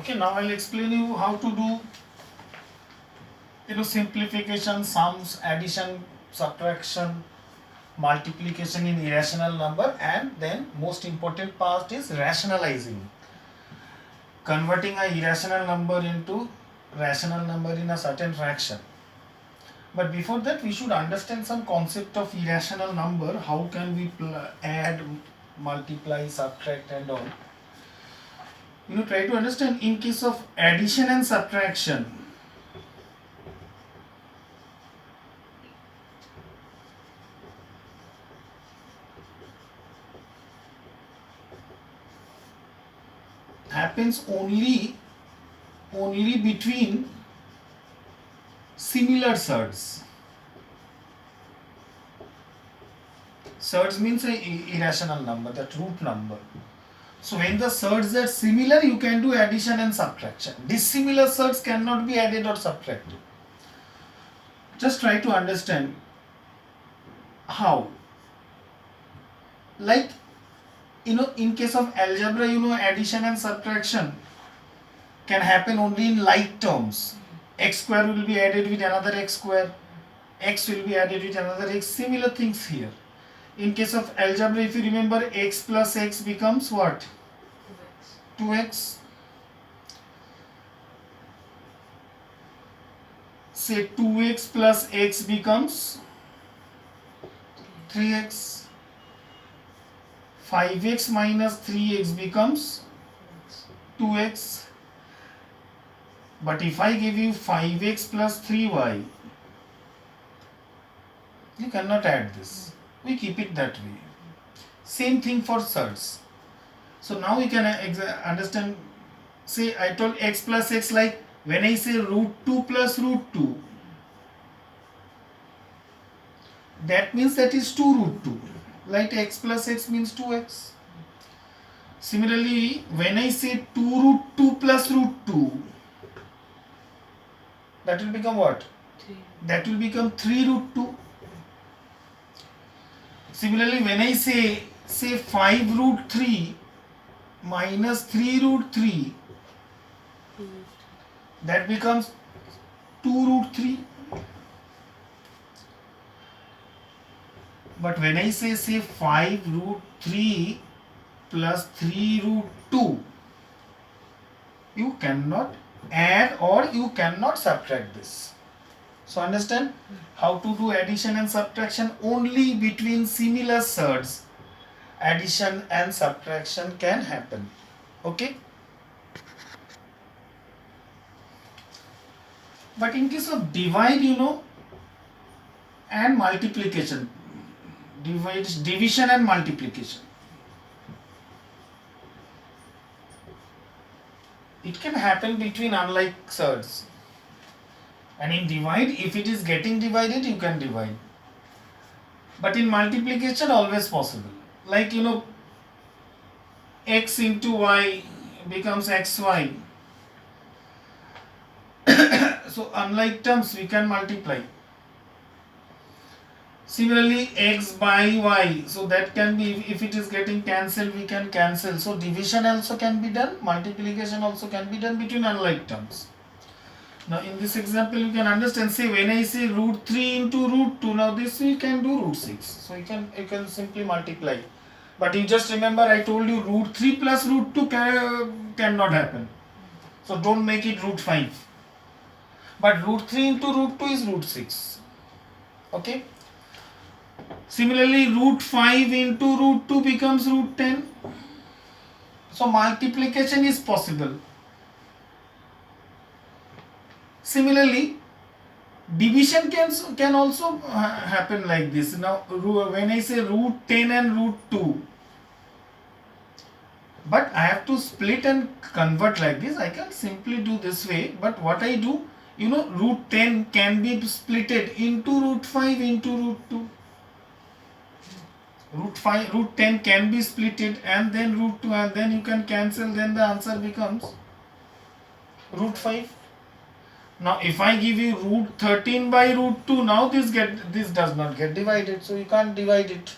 Okay, now I'll explain you how to do simplification, sums, addition, subtraction, multiplication in irrational number, and then most important part is rationalizing, converting a irrational number into rational number in a certain fraction. But before that we should understand some concept of irrational number. How can we add, multiply, subtract and all. Try to understand in case of addition and subtraction. Happens only between similar surds. Surds means a irrational number, that root number. So when the surds are similar, you can do addition and subtraction. Dissimilar surds cannot be added or subtracted. Just try to understand how. Like, in case of algebra, addition and subtraction can happen only in like terms. X square will be added with another x square. X will be added with another x. Similar things here. In case of algebra, if you remember, x plus x becomes what? 2x. Say 2x plus x becomes 3x. 5x minus 3x becomes 2x. But if I give you 5x plus 3y, you cannot add this. We keep it that way. Same thing for surds. So now we can understand. Say I told x plus x, like when I say root 2 plus root 2, that means that is 2 root 2. Like x plus x means 2x. Similarly, when I say 2 root 2 plus root 2, that will become what? 3. That will become 3 root 2. Similarly, when I say 5 root 3 minus 3 root 3, that becomes 2 root 3. But when I say 5 root 3 plus 3 root 2, you cannot add or you cannot subtract this. So understand how to do addition and subtraction only between similar surds. Addition and subtraction can happen. Okay? But in case of divide, and multiplication, division and multiplication, it can happen between unlike surds. And in divide, if it is getting divided, you can divide. But in multiplication, always possible. Like, x into y becomes xy. So unlike terms, we can multiply. Similarly, x by y, so that can be, if it is getting cancelled, we can cancel. So division also can be done, multiplication also can be done between unlike terms. Now in this example, you can understand, say when I say root 3 into root 2, now this we can do root 6. So you can simply multiply. But you just remember, I told you root 3 plus root 2 cannot happen. So don't make it root 5. But root 3 into root 2 is root 6. Okay? Similarly, root 5 into root 2 becomes root 10. So multiplication is possible. Similarly, division can also happen like this. Now, when I say root 10 and root 2, but I have to split and convert like this. I can simply do this way. But what I do, root 10 can be splitted into root 5 into root 2. Root 10 can be splitted and then root 2, and then you can cancel, then the answer becomes root 5. Now if I give you root 13 by root 2, now this does not get divided, so you can't divide it.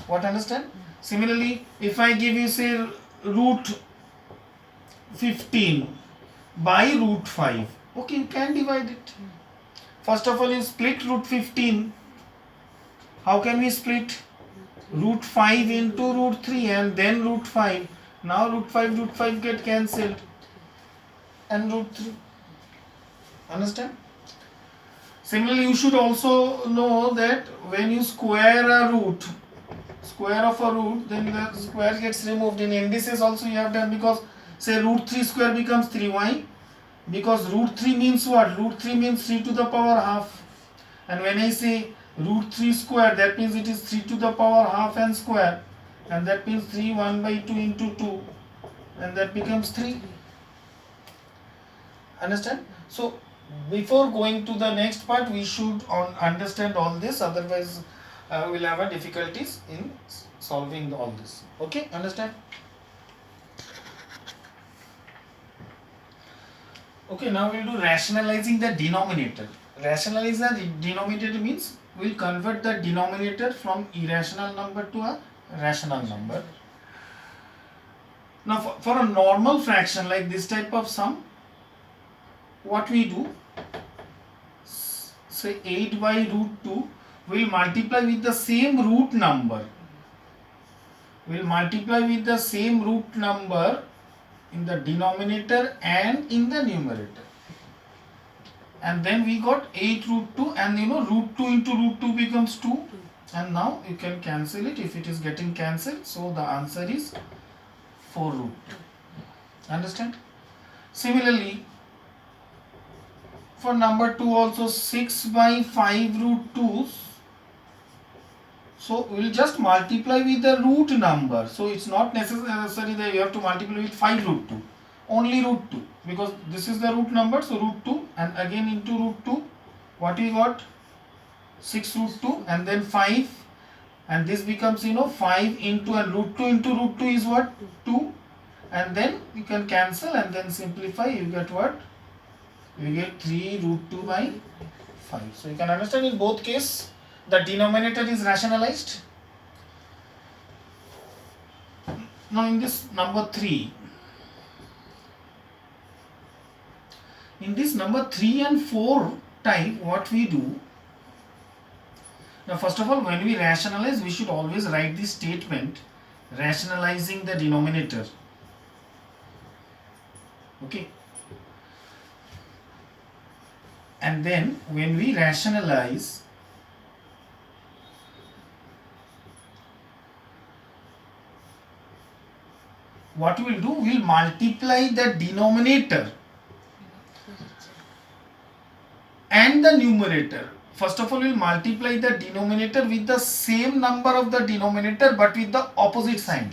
What, understand? Similarly, if I give you, say, root 15 by root 5. Okay, you can divide it. First of all, you split root 15. How can we split? Root 5 into root 3 and then root 5. Now root 5 get cancelled and root 3. Understand? Similarly, you should also know that when you square a root, square of a root, then the square gets removed. In indices also you have done, because say root 3 square becomes 3. Why? Because root 3 means what? Root 3 means 3 to the power half. And when I say root 3 square, that means it is 3 to the power half and square. And that means 3 1 by 2 into 2. And that becomes 3. Understand? So, before going to the next part, we should understand all this. Otherwise, we'll have a difficulties in solving all this. Okay? Understand? Okay, now we'll do rationalizing the denominator. Rationalize the denominator means we'll convert the denominator from irrational number to a rational number. Now, for a normal fraction like this type of sum, what we do, say 8 by root 2, we'll multiply with the same root number. We'll multiply with the same root number in the denominator and in the numerator. And then we got 8 root 2, and root 2 into root 2 becomes 2. And now you can cancel it if it is getting cancelled. So the answer is 4 root 2. Understand? Similarly, for number 2 also 6 by 5 root 2. So we will just multiply with the root number. So it's not necessary that you have to multiply with 5 root 2. Only root 2, because this is the root number. So root 2 and again into root 2. What we got? 6 root 2 and then 5. And this becomes 5 into, and root 2 into root 2 is what? 2. And then you can cancel and then simplify. You get what? You get 3 root 2 by 5. So you can understand in both cases the denominator is rationalized. Now in this number 3, in this number 3 and 4 type, what we do, now first of all, when we rationalize, we should always write this statement, rationalizing the denominator. Okay. And then when we rationalize, what we will do, we will multiply the denominator and the numerator. First of all, we will multiply the denominator with the same number of the denominator but with the opposite sign.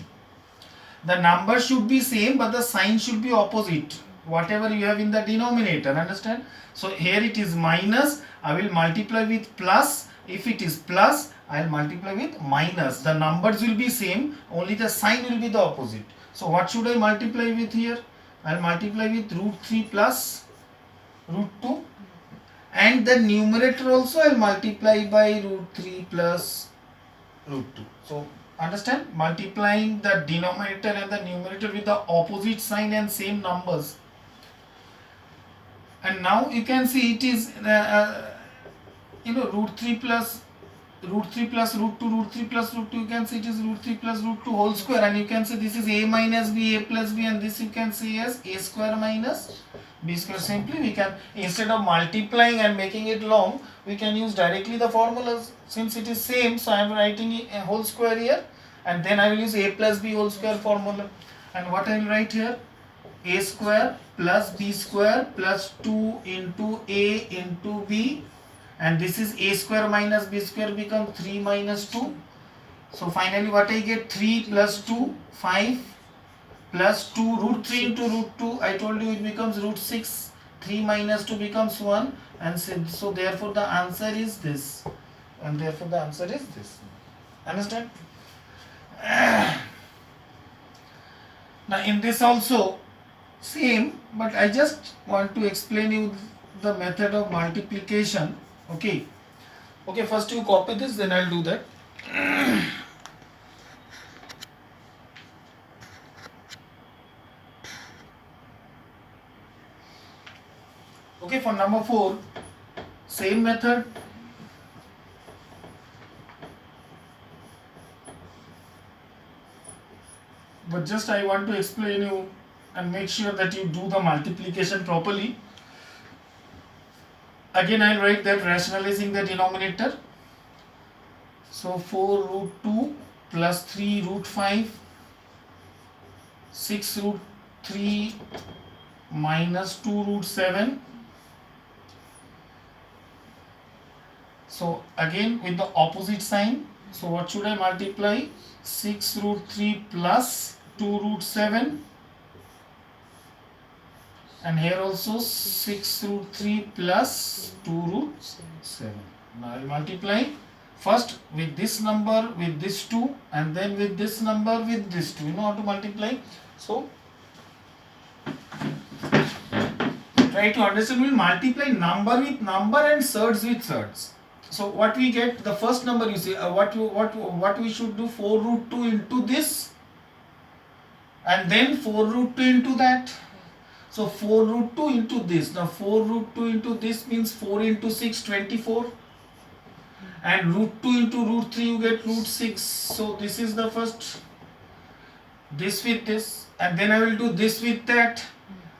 The number should be same but the sign should be opposite, whatever you have in the denominator. Understand? So here it is minus, I will multiply with plus. If it is plus, I will multiply with minus. The numbers will be same, only the sign will be the opposite. So what should I multiply with here? I will multiply with root 3 plus root 2. And the numerator also I will multiply by root 3 plus root 2. So understand? Multiplying the denominator and the numerator with the opposite sign and same numbers. And now you can see it is root 3 plus root 3 plus root 2, root 3 plus root 2, you can see it is root 3 plus root 2 whole square, and you can say this is a minus b, a plus b, and this you can see as a square minus b square. Simply we can, instead of multiplying and making it long, we can use directly the formulas since it is same. So I am writing a whole square here, and then I will use a plus b whole square formula. And what I will write here? A square plus b square plus 2 into a into b. And this is a square minus b square becomes 3 minus 2. So finally what I get? 3 plus 2, 5 plus 2, root 3 into root 2. I told you it becomes root 6. 3 minus 2 becomes 1. And so therefore the answer is this. And therefore the answer is this. Understand? Now in this also same, but I just want to explain you the method of multiplication. Okay, first you copy this, then I'll do that. Okay, for number 4, same method. But just I want to explain you and make sure that you do the multiplication properly. Again, I'll write that rationalizing the denominator. So 4 root 2 plus 3 root 5, 6 root 3 minus 2 root 7. So again with the opposite sign. So what should I multiply? 6 root 3 plus 2 root 7. And here also 6 root 3 plus 2 root 7. Now I will multiply first with this number with this 2 and then with this number with this 2. You know how to multiply. So try to understand, we will multiply number with number and surds with surds. So what we get, the first number you see, what we should do, 4 root 2 into this and then 4 root 2 into that. So 4 root 2 into this. Now 4 root 2 into this means 4 into 6, 24. And root 2 into root 3 you get root 6. So this is the first, this with this, and then I will do this with that,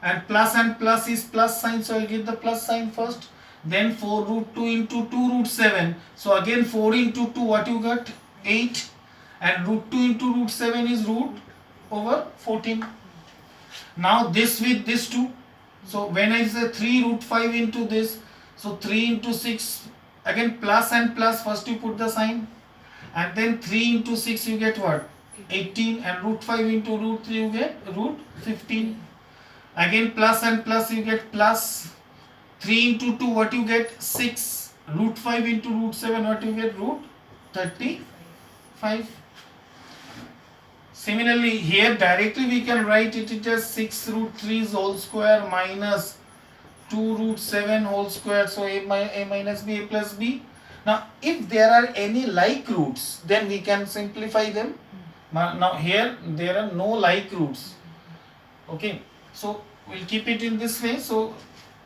and plus is plus sign, so I will get the plus sign first. Then 4 root 2 into 2 root 7. So again 4 into 2, what you got? 8. And root 2 into root 7 is root over 14. Now this with this 2. So when I say 3 root 5 into this, so 3 into 6, again plus and plus, first you put the sign. And then 3 into 6 you get what? 18. And root 5 into root 3 you get root 15. Again plus and plus you get plus. 3 into 2 what you get? 6. Root 5 into root 7 what you get? Root 35. Similarly here directly we can write it as 6 root 3 whole square minus 2 root 7 whole square. So a minus b, a plus b. Now if there are any like roots then we can simplify them. Now here there are no like roots. Okay, so we'll keep it in this way. So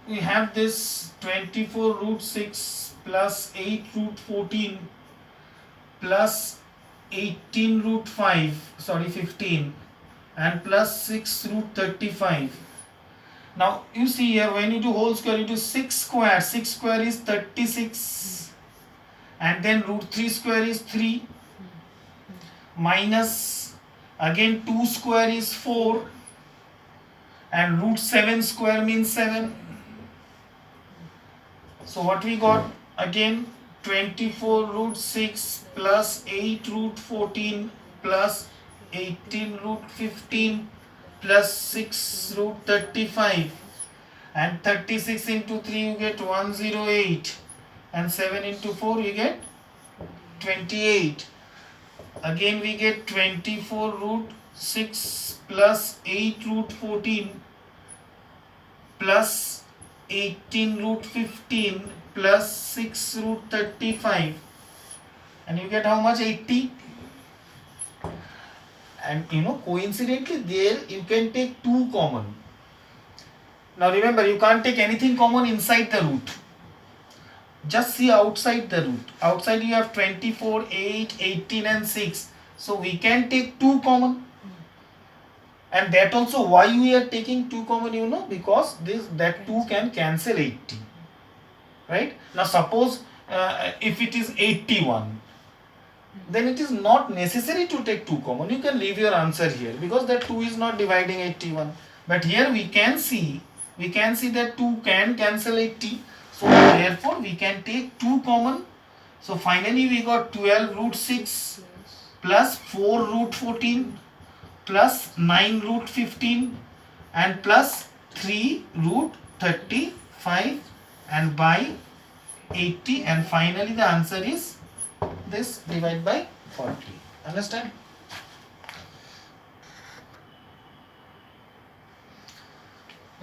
we have this 24 root 6 plus 8 root 14 plus 18 root 15 and plus 6 root 35. Now you see here when you do whole square you do 6 square. 6 square is 36 and then root 3 square is 3 minus again 2 square is 4 and root 7 square means 7. So what we got? Again 24 root 6 plus 8 root 14 plus 18 root 15 plus 6 root 35 and 36 into 3 you get 108 and 7 into 4 you get 28. Again we get 24 root 6 plus 8 root 14 plus 18 root 15 plus 6 root 35 and you get how much? 80. And you know coincidentally there you can take 2 common. Now remember you can't take anything common inside the root. Just see outside the root. Outside you have 24, 8, 18 and 6. So we can take 2 common. And that also why we are taking 2 common, you know, because that 2 can cancel 80. Right? Now suppose if it is 81, then it is not necessary to take 2 common. You can leave your answer here because that 2 is not dividing 81. But here we can see that 2 can cancel 80. So therefore we can take 2 common. So finally we got 12 root 6 plus 4 root 14 plus 9 root 15 and plus 3 root 35 and by 80, and finally the answer is this, divide by 40. Understand?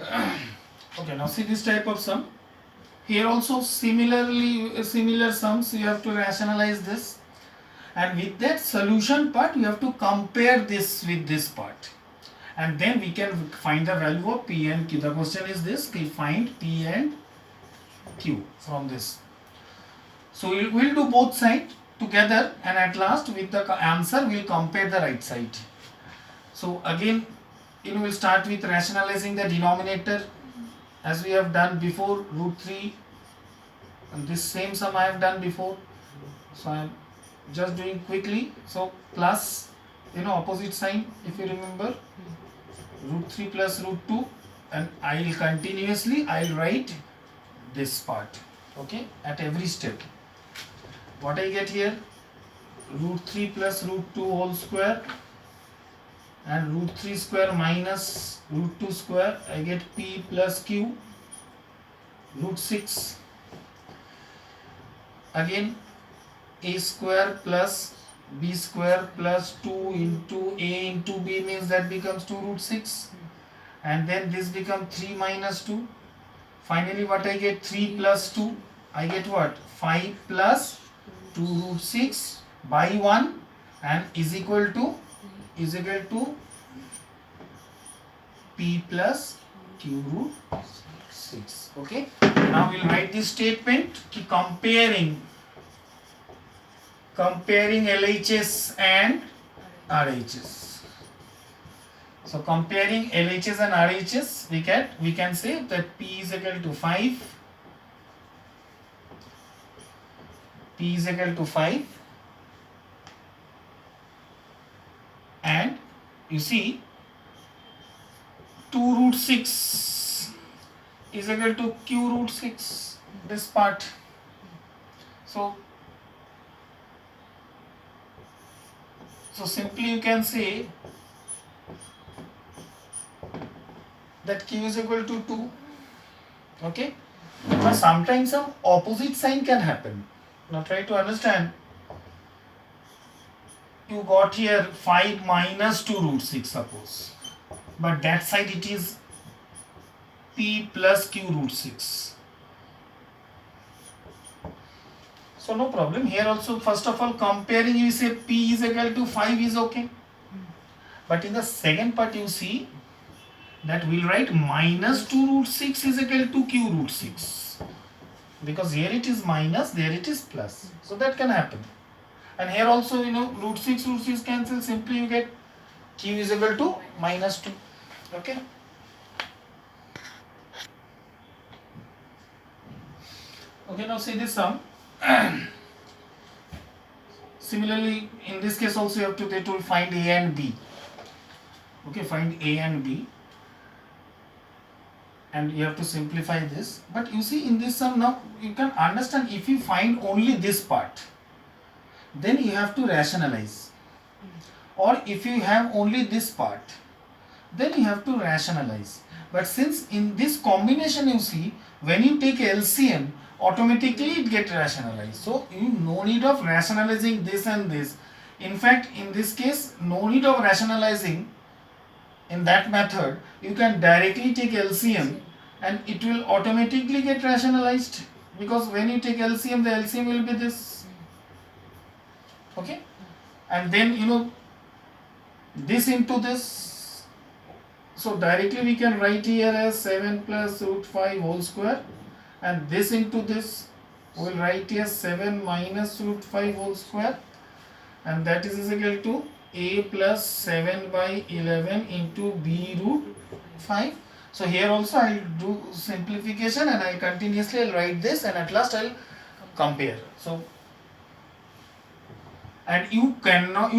Okay, now see this type of sum. Here also similar sums, you have to rationalize this, and with that solution part you have to compare this with this part, and then we can find the value of P and Q. The question is this: find P and q from this. So we'll do both sides together, and at last with the answer we'll compare the right side. So again, we'll start with rationalizing the denominator as we have done before, root 3, and this same sum I have done before. So I am just doing quickly. So plus, opposite sign, if you remember, root 3 plus root 2, and I'll write this part, okay, at every step. What I get here, root 3 plus root 2 whole square, and root 3 square minus root 2 square, I get p plus q, root 6, again a square plus b square plus 2 into a into b means that becomes 2 root 6, and then this becomes 3 minus 2. Finally what I get, 3 plus 2, I get what, 5 plus 2 root 6 by 1, and is equal to p plus q root 6. Okay, now we'll write this statement comparing LHS and RHS. So comparing LHS and RHS, we can say that P is equal to 5. P is equal to 5, and you see 2 root 6 is equal to q root 6, this part. So simply you can say that q is equal to 2. Okay, but sometimes some opposite sign can happen. Now try to understand. You got here 5 minus 2 root 6 suppose, but that side it is p plus q root 6. So no problem. Here also, first of all, comparing, you say p is equal to 5 is okay. But in the second part you see that we'll write minus 2 root 6 is equal to q root 6. Because here it is minus, there it is plus. So that can happen. And here also, root 6 cancel. Simply you get q is equal to minus 2. Okay. Okay, now see this sum. Similarly, in this case also you have to find a and b. Okay, find a and b, and you have to simplify this. But you see in this sum now you can understand, if you find only this part, then you have to rationalize, or if you have only this part, then you have to rationalize. But since in this combination you see, when you take LCM, automatically it gets rationalized. So no need of rationalizing this and this. In fact, in this case, no need of rationalizing. In that method, you can directly take LCM and it will automatically get rationalized, because when you take LCM, the LCM will be this. Okay, and then this into this. So directly we can write here as 7 plus root 5 whole square, and this into this we will write here 7 minus root 5 whole square, and that is equal to a plus 7 by 11 into b root 5. So here also I will do simplification, and I continuously will write this, and at last I will compare. So, and you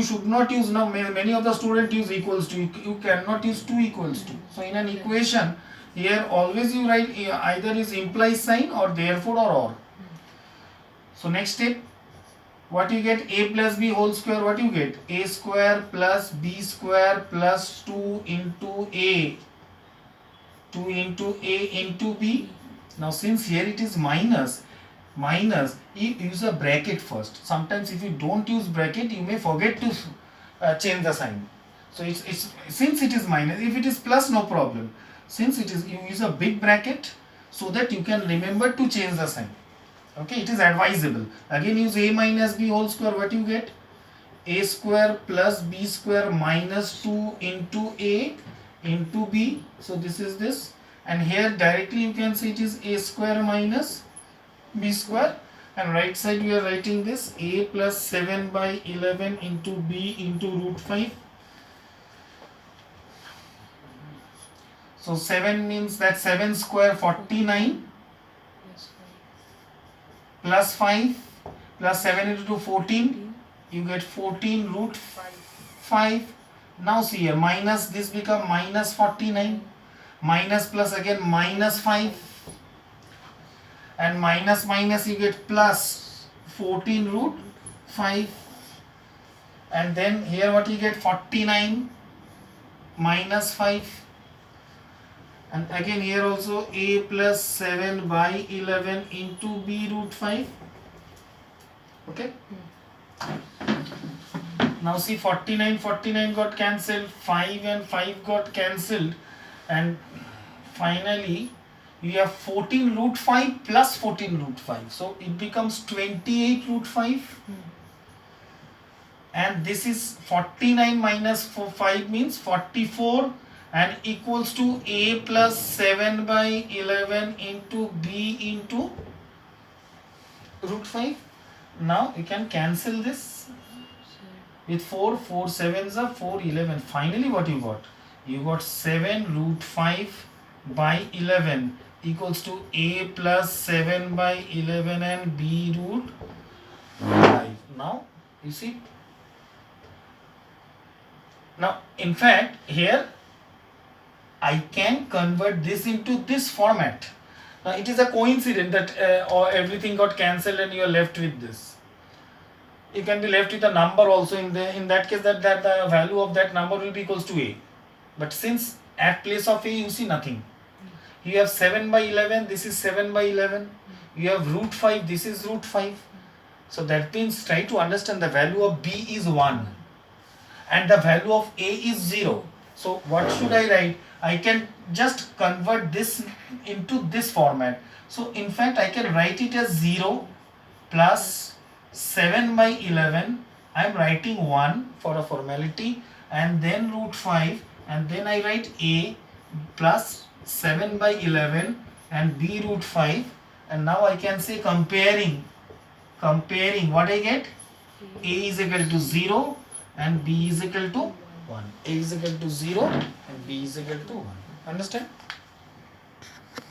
should not use, now many of the students use equals to, you cannot use 2 equals to. So in an equation here always you write either is implies sign or therefore or. So next step, what you get, a plus b whole square, what you get, a square plus b square plus 2 into a into b. Now since here it is minus, you use a bracket first. Sometimes if you don't use bracket, you may forget to change the sign. So it's since it is minus, if it is plus, no problem. Since it is, you use a big bracket so that you can remember to change the sign. Okay, it is advisable. Again use a minus b whole square, what you get, a square plus b square minus 2 into a into b. So this is this, and here directly you can see it is a square minus b square, and right side we are writing this a plus 7 by 11 into b into root 5. So 7 means that 7 square 49 plus 5 plus 7 into 2 14, you get 14 root 5. Now see here, minus this become minus 49, minus plus again minus 5, and minus minus you get plus 14 root 5, and then here what you get 49 minus 5, and again here also a plus 7 by 11 into b root 5. Okay. Now see 49 got cancelled, 5 and 5 got cancelled, and finally you have 14 root 5 plus 14 root 5. So it becomes 28 root 5. And this is 49 minus 5 means 44, and equals to a plus 7 by 11 into b into root 5. Now you can cancel this with 4 7s are 4 11. Finally what you got? You got 7 root 5 by 11 equals to a plus 7 by 11 and b root 5. Now you see, now in fact here I can convert this into this format. Now it is a coincidence that or everything got cancelled and you are left with this. You can be left with a number also in that case, that the value of that number will be equals to a. But since at place of a you see nothing. You have 7 by 11, this is 7 by 11. You have root 5, this is root 5. So that means try to understand the value of b is 1 and the value of a is 0. So what should I write? I can just convert this into this format. So in fact I can write it as 0 plus 7 by 11. I am writing 1 for a formality, and then root 5, and then I write a plus 7 by 11 and b root 5, and now I can say comparing what I get, a is equal to 0 and b is equal to 1. A is equal to 0 and b is equal to 1. Understand?